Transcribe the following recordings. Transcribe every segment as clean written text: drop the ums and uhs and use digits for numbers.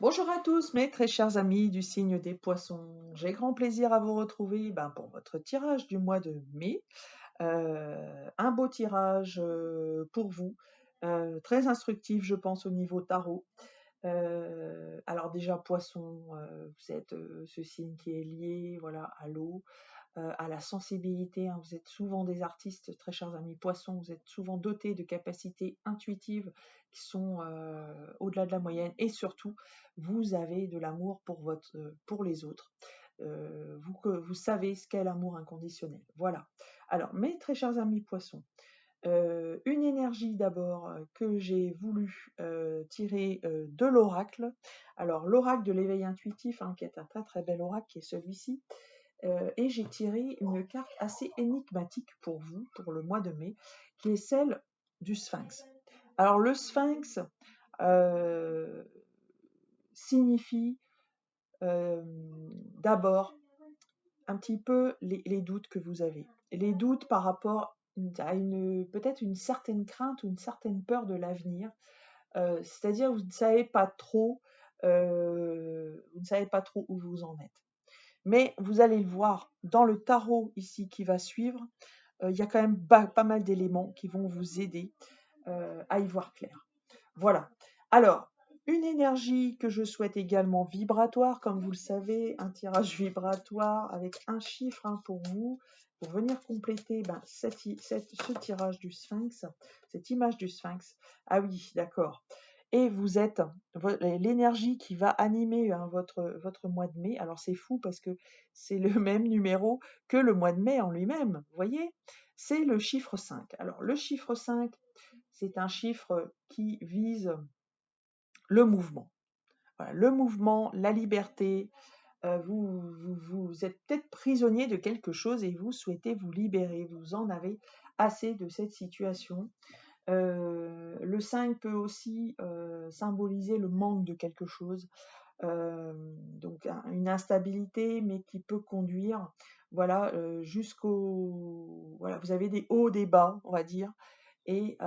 Bonjour à tous, mes très chers amis du signe des poissons. J'ai grand plaisir à vous retrouver pour votre tirage du mois de mai. Un beau tirage pour vous, très instructif, je pense, au niveau tarot. Alors déjà, poisson, vous êtes ce signe qui est lié, voilà, à l'eau, à la sensibilité, hein. Vous êtes souvent des artistes, très chers amis poissons, vous êtes souvent dotés de capacités intuitives qui sont au-delà de la moyenne, et surtout, vous avez de l'amour pour les autres. Vous savez ce qu'est l'amour inconditionnel. Voilà. Alors, mes très chers amis poissons, une énergie d'abord que j'ai voulu tirer de l'oracle. Alors, l'oracle de l'éveil intuitif, hein, qui est un très très bel oracle, qui est celui-ci. Et j'ai tiré une carte assez énigmatique pour vous, pour le mois de mai, qui est celle du Sphinx. Alors, le Sphinx euh, signifie d'abord un petit peu les doutes que vous avez. Les doutes par rapport à peut-être une certaine crainte ou une certaine peur de l'avenir. C'est-à-dire vous ne savez pas trop, vous ne savez pas trop où vous en êtes. Mais vous allez le voir dans le tarot ici qui va suivre, il y a quand même pas mal d'éléments qui vont vous aider à y voir clair. Voilà. Alors, une énergie que je souhaite également vibratoire, comme vous le savez, un tirage vibratoire avec un chiffre, hein, pour vous, pour venir compléter ce tirage du Sphinx, cette image du Sphinx. Ah oui, d'accord. Et vous êtes l'énergie qui va animer, hein, votre mois de mai. Alors c'est fou parce que c'est le même numéro que le mois de mai en lui-même, vous voyez? C'est le chiffre 5. Alors le chiffre 5, c'est un chiffre qui vise le mouvement. Voilà, le mouvement, la liberté. Vous êtes peut-être prisonnier de quelque chose et vous souhaitez vous libérer. Vous en avez assez de cette situation. Le 5 peut aussi symboliser le manque de quelque chose, donc une instabilité, mais qui peut conduire, voilà, jusqu'au, voilà, vous avez des hauts, des bas, on va dire, et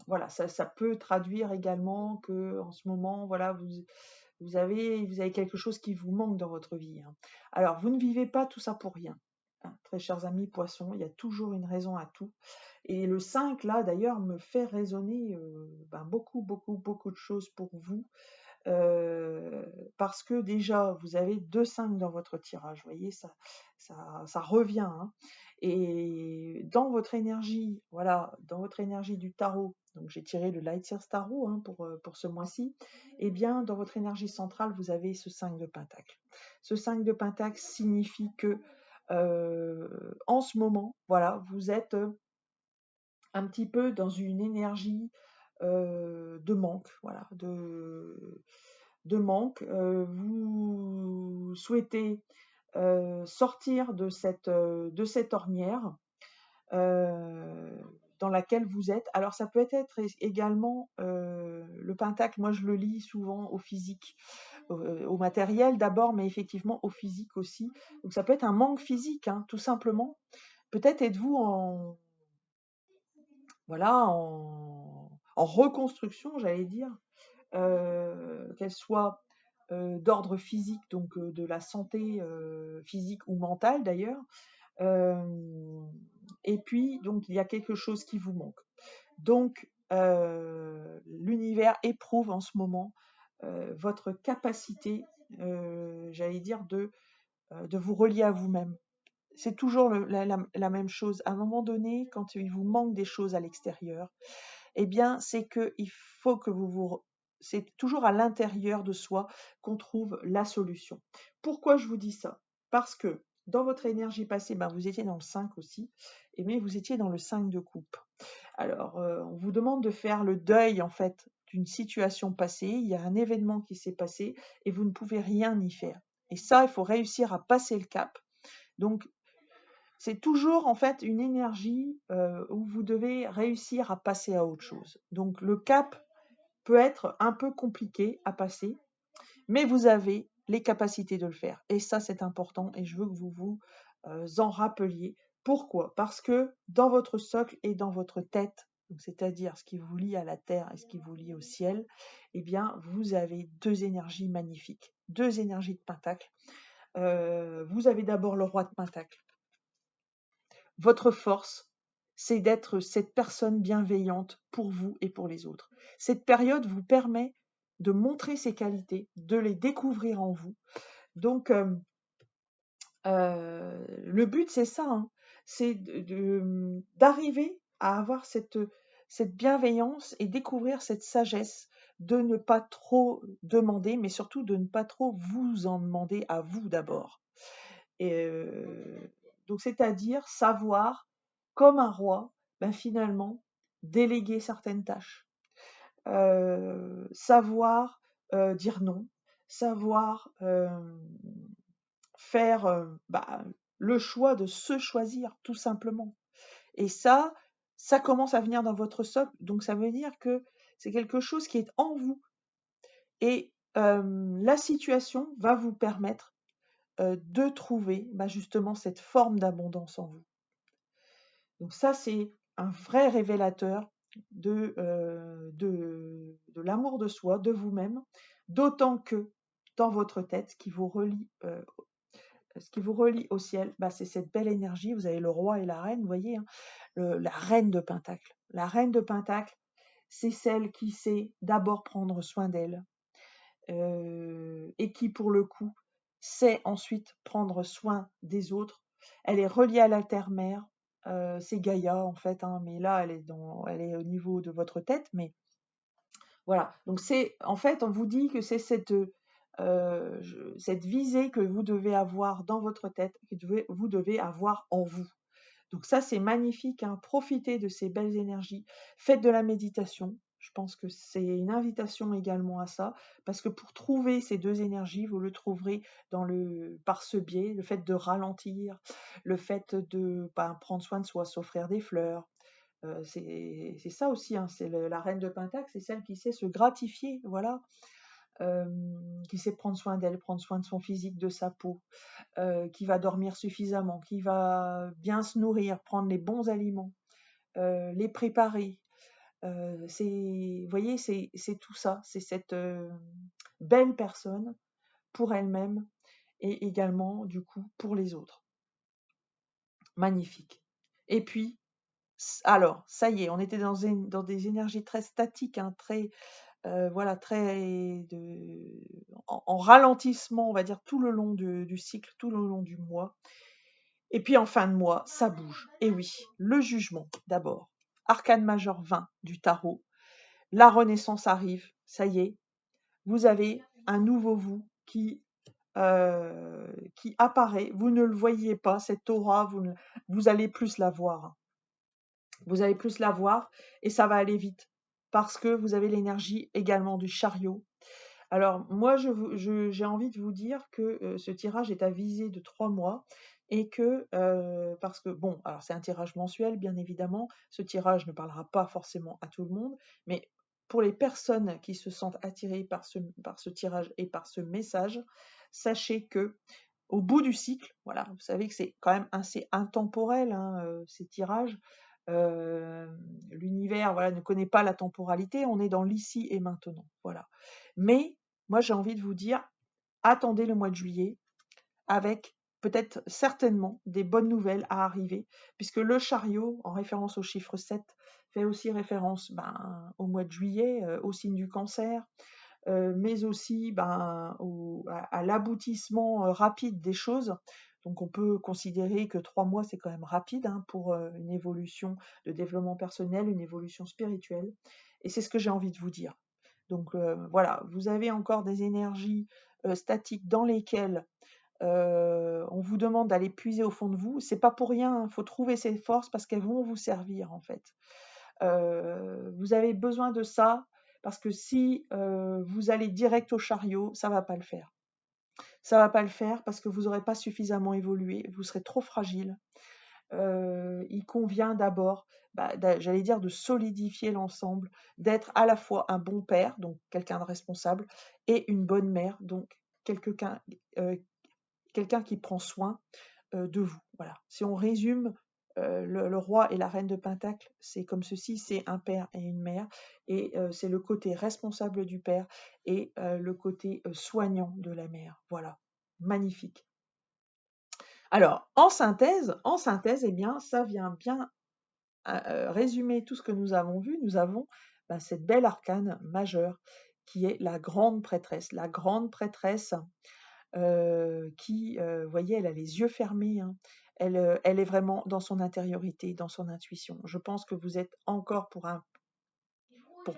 voilà, ça peut traduire également que en ce moment, voilà, vous avez quelque chose qui vous manque dans votre vie, hein. Alors, vous ne vivez pas tout ça pour rien, hein, très chers amis poissons, il y a toujours une raison à tout. Et le 5 là, d'ailleurs, me fait résonner beaucoup, beaucoup, beaucoup de choses pour vous. Parce que déjà, vous avez 2 5 dans votre tirage, vous voyez, ça revient, hein. Et dans votre énergie, voilà, dans votre énergie du tarot, donc j'ai tiré le Light Sears Tarot, hein, pour ce mois-ci, et bien dans votre énergie centrale, vous avez ce 5 de Pentacle. Ce 5 de Pentacle signifie que en ce moment, voilà, vous êtes un petit peu dans une énergie de manque, voilà, de manque. Vous souhaitez sortir de cette ornière euh, dans laquelle vous êtes. Alors ça peut être également le pentacle, moi je le lis souvent au physique, au matériel d'abord, mais effectivement au physique aussi. Donc ça peut être un manque physique, hein, tout simplement. Peut-être êtes-vous en reconstruction, j'allais dire, qu'elle soit d'ordre physique, donc de la santé physique ou mentale d'ailleurs. Euh, et puis, donc, il y a quelque chose qui vous manque. Donc, l'univers éprouve en ce moment votre capacité, j'allais dire, de vous relier à vous-même. C'est toujours la même chose. À un moment donné, quand il vous manque des choses à l'extérieur, eh bien, c'est qu'il faut que c'est toujours à l'intérieur de soi qu'on trouve la solution. Pourquoi je vous dis ça? Parce que dans votre énergie passée, vous étiez dans le 5 aussi, mais vous étiez dans le 5 de coupe. Alors, on vous demande de faire le deuil, en fait, d'une situation passée. Il y a un événement qui s'est passé et vous ne pouvez rien y faire. Et ça, il faut réussir à passer le cap. Donc, c'est toujours en fait une énergie où vous devez réussir à passer à autre chose. Donc le cap peut être un peu compliqué à passer, mais vous avez les capacités de le faire. Et ça, c'est important et je veux que vous vous en rappeliez. Pourquoi? Parce que dans votre socle et dans votre tête, donc c'est-à-dire ce qui vous lie à la terre et ce qui vous lie au ciel, eh bien, vous avez deux énergies magnifiques, deux énergies de pentacle. Vous avez d'abord le roi de pentacle. Votre force, c'est d'être cette personne bienveillante pour vous et pour les autres. Cette période vous permet de montrer ces qualités, de les découvrir en vous. Donc, le but, c'est ça, hein, c'est d'arriver à avoir cette bienveillance et découvrir cette sagesse de ne pas trop demander, mais surtout de ne pas trop vous en demander à vous d'abord. Et donc, c'est-à-dire savoir, comme un roi, ben, finalement, déléguer certaines tâches, savoir dire non, savoir faire le choix de se choisir, tout simplement. Et ça commence à venir dans votre socle, donc ça veut dire que c'est quelque chose qui est en vous. Et la situation va vous permettre de trouver justement cette forme d'abondance en vous. Donc ça, c'est un vrai révélateur de l'amour de soi, de vous-même, d'autant que dans votre tête, ce qui vous relie au ciel, c'est cette belle énergie. Vous avez le roi et la reine, vous voyez, hein, la reine de Pentacle. La reine de Pentacle, c'est celle qui sait d'abord prendre soin d'elle, et qui, pour le coup, sait ensuite prendre soin des autres. Elle est reliée à la terre-mère, c'est Gaïa en fait, hein, mais là, elle est au niveau de votre tête, mais voilà. Donc en fait, on vous dit que c'est cette visée que vous devez avoir dans votre tête, que vous devez avoir en vous. Donc ça, c'est magnifique, hein. Profitez de ces belles énergies. Faites de la méditation. Je pense que c'est une invitation également à ça, parce que pour trouver ces deux énergies, vous le trouverez par ce biais, le fait de ralentir, le fait de prendre soin de soi, s'offrir des fleurs. C'est ça aussi, hein, c'est la reine de Pentacle, c'est celle qui sait se gratifier, voilà, qui sait prendre soin d'elle, prendre soin de son physique, de sa peau, qui va dormir suffisamment, qui va bien se nourrir, prendre les bons aliments, les préparer. Vous voyez, c'est tout ça, c'est cette belle personne pour elle-même et également, du coup, pour les autres. Magnifique. Et puis, alors, ça y est, on était dans des énergies très statiques, hein, très, voilà, très en ralentissement, on va dire, tout le long du cycle, tout le long du mois. Et puis en fin de mois, ça bouge. Et oui, le jugement d'abord. Arcane majeur 20 du tarot. La renaissance arrive, ça y est. Vous avez un nouveau vous qui apparaît. Vous ne le voyez pas, cette aura, vous allez plus la voir. Vous allez plus la voir et ça va aller vite parce que vous avez l'énergie également du chariot. Alors moi, j'ai envie de vous dire que ce tirage est à visée de 3 mois et que, parce que bon, alors c'est un tirage mensuel bien évidemment, ce tirage ne parlera pas forcément à tout le monde, mais pour les personnes qui se sentent attirées par ce tirage et par ce message, sachez que au bout du cycle, voilà, vous savez que c'est quand même assez intemporel, hein, ces tirages. L'univers, voilà, ne connaît pas la temporalité, on est dans l'ici et maintenant, voilà. Mais moi, j'ai envie de vous dire, attendez le mois de juillet avec peut-être certainement des bonnes nouvelles à arriver, puisque le chariot, en référence au chiffre 7, fait aussi référence au mois de juillet, au signe du cancer, mais aussi à l'aboutissement rapide des choses. Donc on peut considérer que 3 mois, c'est quand même rapide, hein, pour une évolution de développement personnel, une évolution spirituelle. Et c'est ce que j'ai envie de vous dire. Donc voilà, vous avez encore des énergies statiques dans lesquelles on vous demande d'aller puiser au fond de vous. C'est pas pour rien, il faut trouver ces forces parce qu'elles vont vous servir en fait. Vous avez besoin de ça parce que si vous allez direct au chariot, ça va pas le faire. Ça va pas le faire parce que vous n'aurez pas suffisamment évolué, vous serez trop fragile. Il convient d'abord, j'allais dire, de solidifier l'ensemble, d'être à la fois un bon père, donc quelqu'un de responsable, et une bonne mère, donc quelqu'un qui prend soin de vous. Voilà. Si on résume le roi et la reine de Pentacle, c'est comme ceci, c'est un père et une mère, et c'est le côté responsable du père et le côté soignant de la mère. Voilà, magnifique. Alors, en synthèse, eh bien, ça vient bien résumer tout ce que nous avons vu. Nous avons cette belle arcane majeure qui est la grande prêtresse. La grande prêtresse qui, vous voyez, elle a les yeux fermés, hein. Elle est vraiment dans son intériorité, dans son intuition. Je pense que vous êtes encore pour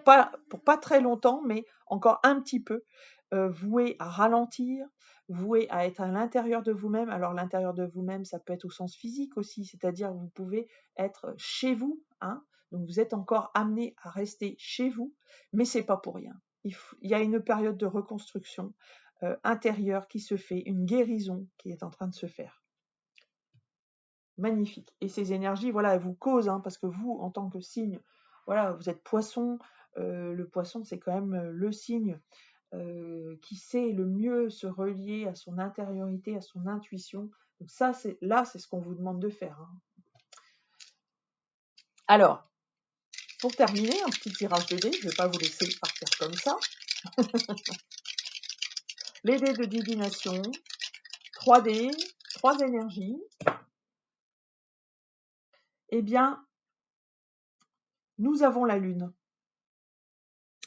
pas très longtemps, mais encore un petit peu, voué à ralentir, voué à être à l'intérieur de vous-même. Alors l'intérieur de vous-même, ça peut être au sens physique aussi, c'est-à-dire vous pouvez être chez vous, hein, donc vous êtes encore amené à rester chez vous, mais c'est pas pour rien. Il y a une période de reconstruction intérieure qui se fait, une guérison qui est en train de se faire. Magnifique. Et ces énergies, voilà, elles vous causent, hein, parce que vous, en tant que signe, voilà, vous êtes poisson. Le poisson, c'est quand même le signe qui sait le mieux se relier à son intériorité, à son intuition. Donc ça, c'est ce qu'on vous demande de faire, hein. Alors, pour terminer, un petit tirage de dés. Je ne vais pas vous laisser partir comme ça. Les dés de divination, 3 dés, 3 énergies. Eh bien, nous avons la lune.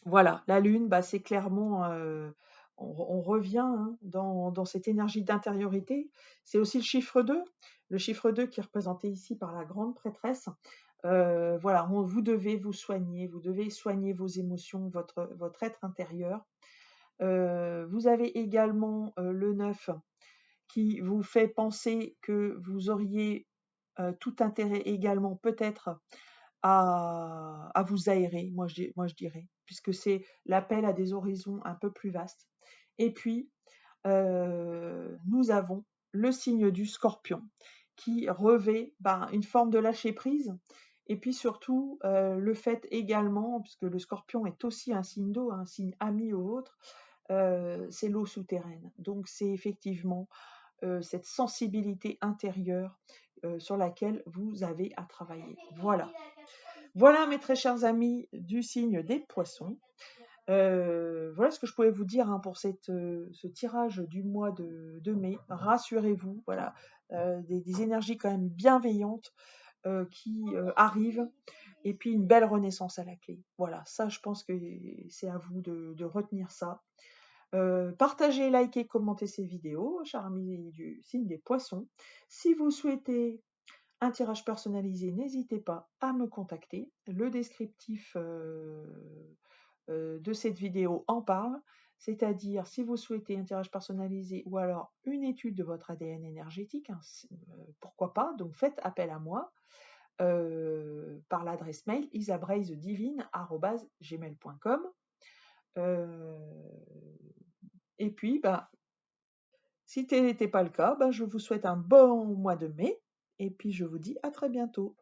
Voilà, la lune, c'est clairement, on revient, hein, dans cette énergie d'intériorité. C'est aussi le chiffre 2, qui est représenté ici par la grande prêtresse. Voilà, vous devez vous soigner, vous devez soigner vos émotions, votre être intérieur. Vous avez également le 9 qui vous fait penser que vous auriez tout intérêt également peut-être à vous aérer, moi je dirais, puisque c'est l'appel à des horizons un peu plus vastes. Et puis, nous avons le signe du Scorpion qui revêt une forme de lâcher prise. Et puis surtout, le fait également, puisque le Scorpion est aussi un signe d'eau, un signe ami au vôtre, c'est l'eau souterraine. Donc c'est effectivement cette sensibilité intérieure sur laquelle vous avez à travailler. Voilà. Voilà, mes très chers amis du signe des poissons. Voilà ce que je pouvais vous dire, hein, pour ce tirage du mois de mai. Rassurez-vous, voilà, des énergies quand même bienveillantes qui arrivent, et puis une belle renaissance à la clé. Voilà, ça je pense que c'est à vous de retenir ça. Partagez, likez, commentez ces vidéos, chers amis du signe des poissons. Si vous souhaitez un tirage personnalisé, n'hésitez pas à me contacter. Le descriptif de cette vidéo en parle, c'est-à-dire si vous souhaitez un tirage personnalisé ou alors une étude de votre ADN énergétique, hein, pourquoi pas, donc faites appel à moi par l'adresse mail isabraizedivine@gmail.com. Et puis, si tel n'était pas le cas, je vous souhaite un bon mois de mai et puis je vous dis à très bientôt.